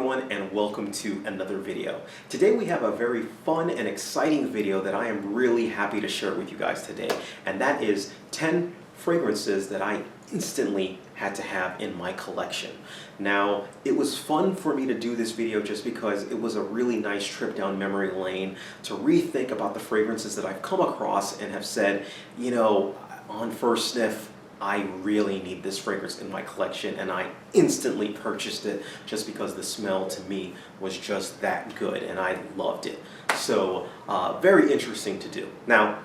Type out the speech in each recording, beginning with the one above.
everyone, and welcome to another video. Today we have a very fun and exciting video that I am really happy to share with you guys today, and that is 10 fragrances that I instantly had to have in my collection. Now, it was fun for me to do this video just because it was a really nice trip down memory lane to rethink about the fragrances that I've come across and have said, you know, on first sniff, I really need this fragrance in my collection, and I instantly purchased it just because the smell to me was just that good and I loved it. So very interesting to do. Now,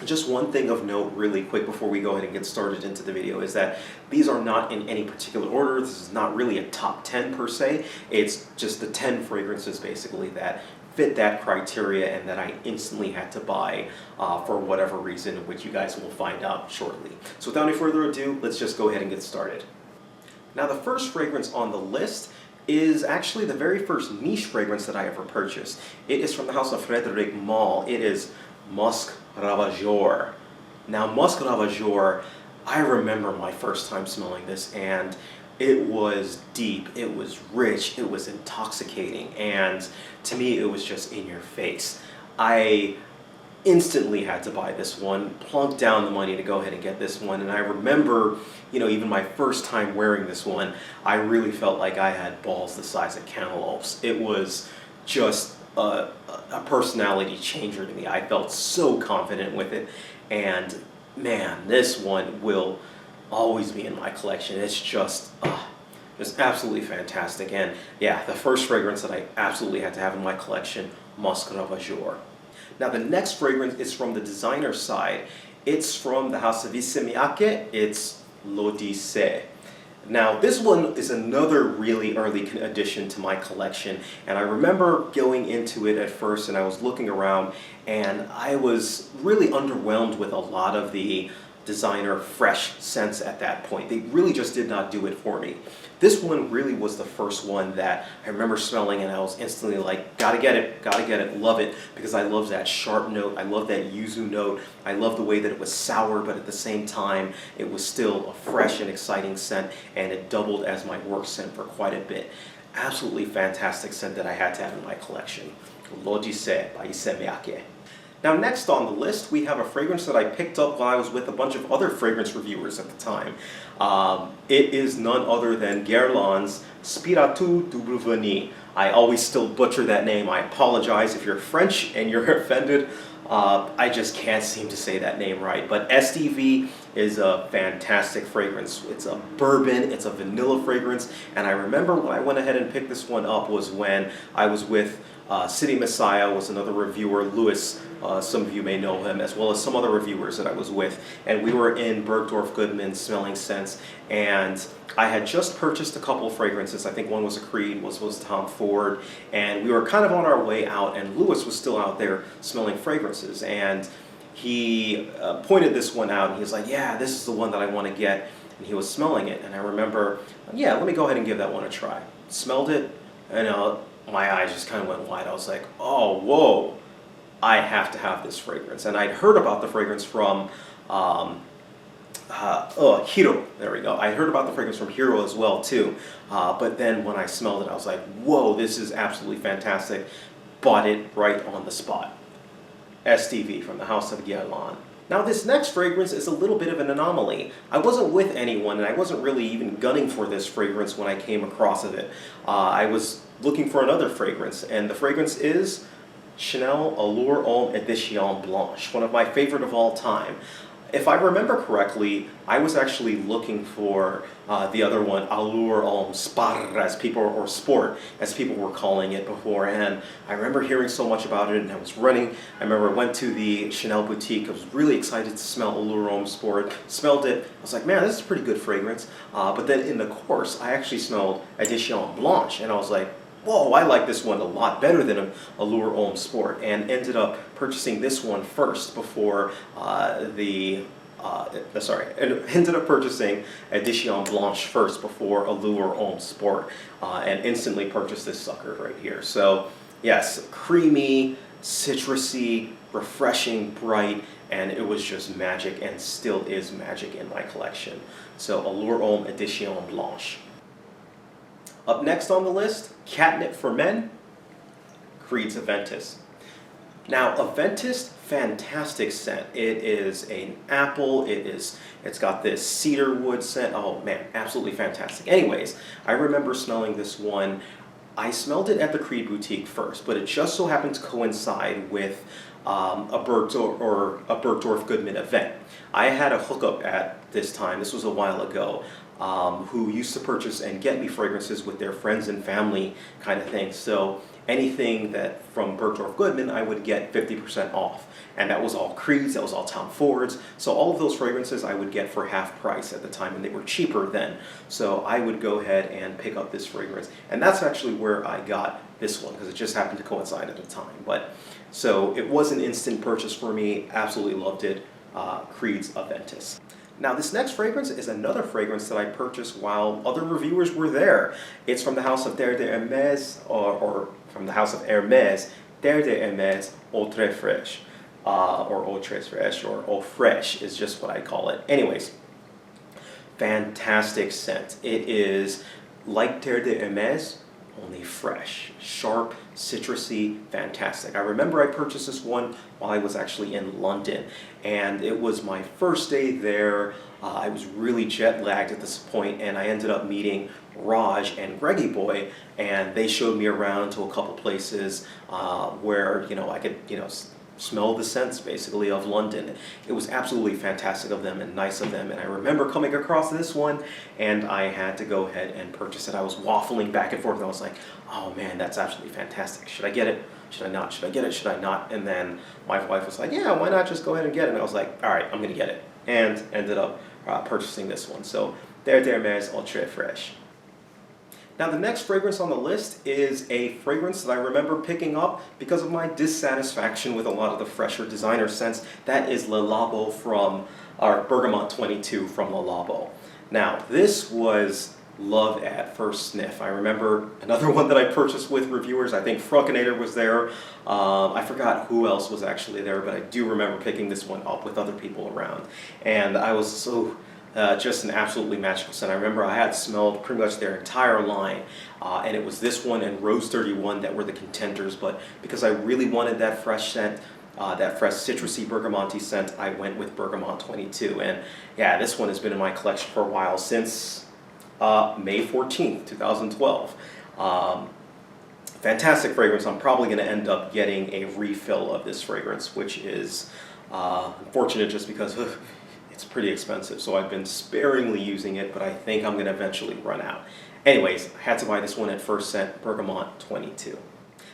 just one thing of note really quick before we go ahead and get started into the video is that these are not in any particular order. This is not really a top 10 per se. It's just the 10 fragrances basically that fit that criteria and that I instantly had to buy for whatever reason, which you guys will find out shortly. So without any further ado, let's just go ahead and get started. Now, the first fragrance on the list is actually the very first niche fragrance that I ever purchased. It is from the house of Frederic Malle. It is Musc Ravageur. Now, Musc Ravageur, I remember my first time smelling this, and it was deep, it was rich, it was intoxicating, and to me it was just in your face. I instantly had to buy this one, plunked down the money to go ahead and get this one, and I remember, you know, even my first time wearing this one, I really felt like I had balls the size of cantaloupes. It was just a personality changer to me. I felt so confident with it, and man, this one will always be in my collection. It's just absolutely fantastic. And yeah, the first fragrance that I absolutely had to have in my collection, Musc Ravageur. Now, the next fragrance is from the designer side. It's from the house of Issey Miyake. It's L'Odyssée. Now, this one is another really early addition to my collection, and I remember going into it at first and I was looking around and I was really underwhelmed with a lot of the designer fresh scents at that point. They really just did not do it for me. This one really was the first one that I remember smelling and I was instantly like, gotta get it, love it, because I love that sharp note, I love that yuzu note, I love the way that it was sour, but at the same time it was still a fresh and exciting scent, and it doubled as my work scent for quite a bit. Absolutely fantastic scent that I had to have in my collection. L'Odyssée by Issey Miyake. Now, next on the list, we have a fragrance that I picked up while I was with a bunch of other fragrance reviewers at the time. It is none other than Guerlain's Spiritueux du Bourgogne. I always still butcher that name. I apologize if you're French and you're offended. I just can't seem to say that name right. But SDV is a fantastic fragrance. It's a bourbon, it's a vanilla fragrance. And I remember when I went ahead and picked this one up was when I was with City Messiah, was another reviewer, Louis, some of you may know him, as well as some other reviewers that I was with. And we were in Bergdorf Goodman smelling scents, and I had just purchased a couple of fragrances. I think one was a Creed, was Tom Ford, and we were kind of on our way out, and Louis was still out there smelling fragrances, and he pointed this one out, and he was like, yeah, this is the one that I want to get, and he was smelling it, and I remember, yeah, let me go ahead and give that one a try. Smelled it, and my eyes just kind of went wide. I was like, oh, whoa, I have to have this fragrance. And I'd heard about the fragrance from Hero. There we go. I heard about the fragrance from Hero as well, too. But then when I smelled it, I was like, whoa, this is absolutely fantastic. Bought it right on the spot. SDV from the house of Guerlain. Now, this next fragrance is a little bit of an anomaly. I wasn't with anyone, and I wasn't really even gunning for this fragrance when I came across it. I was looking for another fragrance, and the fragrance is Chanel Allure Homme Edition Blanche, one of my favorite of all time. If I remember correctly, I was actually looking for the other one, Allure Homme Spar, as people, or Sport, as people were calling it before. And I remember hearing so much about it, and I was running. I remember I went to the Chanel boutique. I was really excited to smell Allure Homme Sport. Smelled it. I was like, man, this is a pretty good fragrance. But then in the course, I actually smelled Edition Blanche, and I was like, whoa, I like this one a lot better than Allure Homme Sport, and ended up purchasing this one first before ended up purchasing Edition Blanche first before Allure Homme Sport, and instantly purchased this sucker right here. So yes, creamy, citrusy, refreshing, bright, and it was just magic, and still is magic in my collection. So Allure Homme Edition Blanche. Up next on the list, catnip for men, Creed's Aventus. Now, Aventus, fantastic scent. It is an apple. It's got this cedar wood scent. Oh man, absolutely fantastic. Anyways, I remember smelling this one. I smelled it at the Creed boutique first, but it just so happened to coincide with a Bergdorf Goodman event. I had a hookup at this time. This was a while ago. Who used to purchase and get me fragrances with their friends and family kind of thing. So anything that from Bergdorf Goodman, I would get 50% off. And that was all Creeds, that was all Tom Fords. So all of those fragrances I would get for half price at the time, and they were cheaper then. So I would go ahead and pick up this fragrance. And that's actually where I got this one, because it just happened to coincide at the time. But so it was an instant purchase for me, absolutely loved it, Creed's Aventus. Now this next fragrance is another fragrance that I purchased while other reviewers were there. It's from the house of Terre de Hermès, or from the house of Hermès, Terre de Hermès Eau Très Fraîche, or Eau Très Fraîche, or Eau Fraîche is just what I call it. Anyways, fantastic scent. It is like Terre de Hermès, only fresh, sharp, citrusy, fantastic. I remember I purchased this one while I was actually in London, and it was my first day there. I was really jet lagged at this point, and I ended up meeting Raj and Greggy Boy, and they showed me around to a couple places where I could smell the scents basically of London. It was absolutely fantastic of them and nice of them, and I remember coming across this one and I had to go ahead and purchase it. I was waffling back and forth and I was like, oh man, that's absolutely fantastic. Should I get it? Should I not? Should I get it? Should I not? And then my wife was like, yeah, why not just go ahead and get it? And I was like, all right, I'm gonna get it, and ended up purchasing this one. So Terre de Hermès Eau Très Fraîche. Now the next fragrance on the list is a fragrance that I remember picking up because of my dissatisfaction with a lot of the fresher designer scents. That is Le Labo from our Bergamot 22 from Le Labo. Now this was love at first sniff. I remember another one that I purchased with reviewers. I think Frunkinator was there. I forgot who else was actually there, but I do remember picking this one up with other people around. And I was so just an absolutely magical scent. I remember I had smelled pretty much their entire line, and it was this one and Rose 31 that were the contenders, but because I really wanted that fresh scent, that fresh citrusy bergamonte scent, I went with Bergamot 22. And yeah, this one has been in my collection for a while, since May 14th, 2012. Fantastic fragrance. I'm probably going to end up getting a refill of this fragrance, which is unfortunate just because it's pretty expensive, so I've been sparingly using it, but I think I'm going to eventually run out. Anyways, I had to buy this one at first scent, Bergamot 22.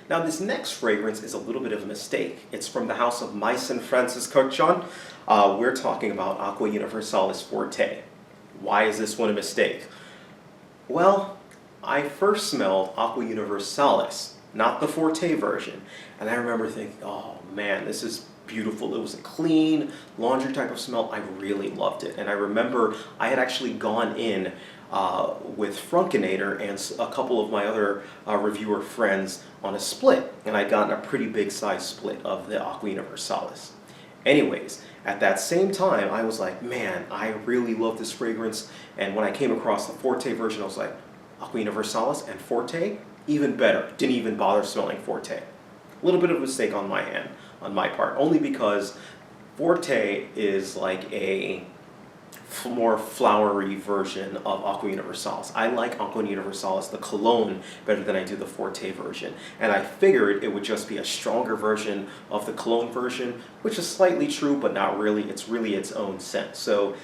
Now this next fragrance is a little bit of a mistake. It's from the house of Meissen Francis Kurkdjian. We're talking about Aqua Universalis Forte. Why is this one a mistake? Well, I first smelled Aqua Universalis, not the Forte version, and I remember thinking, oh man, this is beautiful. It was a clean laundry type of smell. I really loved it. And I remember I had actually gone in with Frunkinator and a couple of my other reviewer friends on a split, and I'd gotten a pretty big size split of the Aqua Universalis. Anyways, at that same time I was like, man, I really love this fragrance, and when I came across the Forte version I was like, Aqua Universalis and Forte? Even better. Didn't even bother smelling Forte. A little bit of a mistake on my part, only because Forte is like a more flowery version of Aqua Universalis. I like Aqua Universalis, the cologne, better than I do the Forte version, and I figured it would just be a stronger version of the cologne version, which is slightly true, but not really. It's really its own scent. So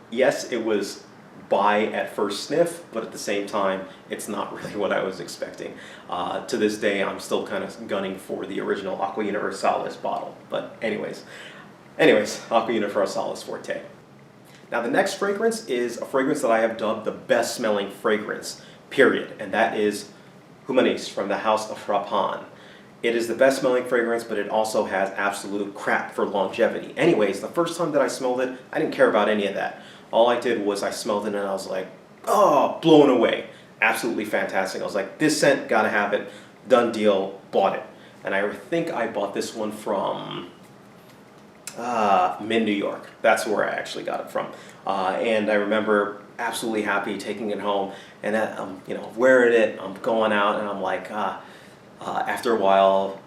yes, it was buy at first sniff, but at the same time, it's not really what I was expecting. To this day, I'm still kind of gunning for the original Aqua Universalis bottle. But anyways, Aqua Universalis Forte. Now the next fragrance is a fragrance that I have dubbed the best smelling fragrance, period, and that is Humanis from the house of Rappan. It is the best smelling fragrance, but it also has absolute crap for longevity. Anyways, the first time that I smelled it, I didn't care about any of that. All I did was I smelled it and I was like, oh, blown away. Absolutely fantastic. I was like, this scent, gotta have it. Done deal, bought it. And I think I bought this one from Mint, New York. That's where I actually got it from. And I remember absolutely happy taking it home, and I'm wearing it, I'm going out, and I'm like, after a while,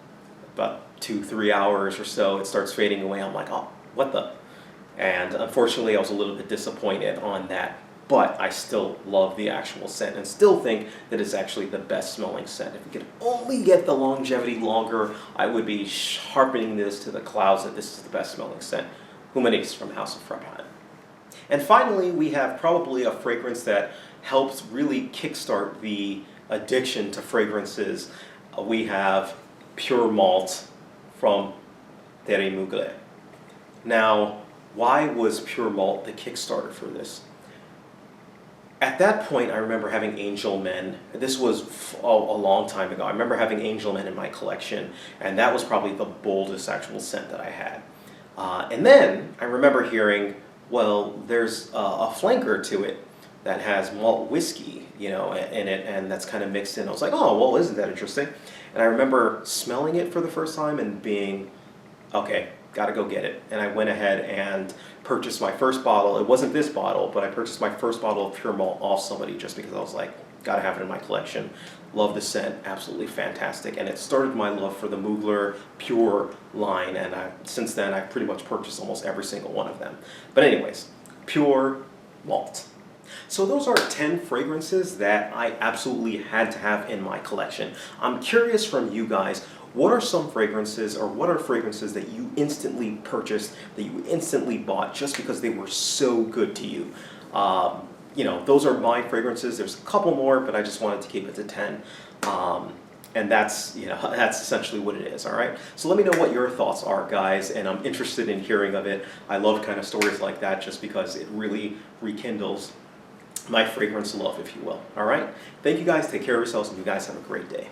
about 2-3 hours or so, it starts fading away. I'm like, oh, what the? And unfortunately, I was a little bit disappointed on that, but I still love the actual scent and still think that it's actually the best smelling scent. If we could only get the longevity longer, I would be sharpening this to the clouds that this is the best smelling scent. Humanix from House of Frepan. And finally, we have probably a fragrance that helps really kickstart the addiction to fragrances. We have Pure Malt from Terre Mugler. Now, why was Pure Malt the Kickstarter for this? At that point, I remember having Angel Men. This was a long time ago. I remember having Angel Men in my collection, and that was probably the boldest actual scent that I had. And then I remember hearing, well, there's a flanker to it that has malt whiskey, in it, and that's kind of mixed in. I was like, oh, well, isn't that interesting? And I remember smelling it for the first time and being, okay, gotta go get it. And I went ahead and purchased my first bottle. It wasn't this bottle, but I purchased my first bottle of Pure Malt off somebody just because I was like, gotta have it in my collection. Love the scent, absolutely fantastic. And it started my love for the Mugler Pure line, and since then I've pretty much purchased almost every single one of them. But anyways, Pure Malt. So those are 10 fragrances that I absolutely had to have in my collection. I'm curious from you guys, what are some fragrances, or what are fragrances that you instantly purchased, that you instantly bought just because they were so good to you? Those are my fragrances. There's a couple more, but I just wanted to keep it to 10. And that's essentially what it is, all right? So let me know what your thoughts are, guys, and I'm interested in hearing of it. I love kind of stories like that just because it really rekindles my fragrance love, if you will, all right? Thank you guys. Take care of yourselves, and you guys have a great day.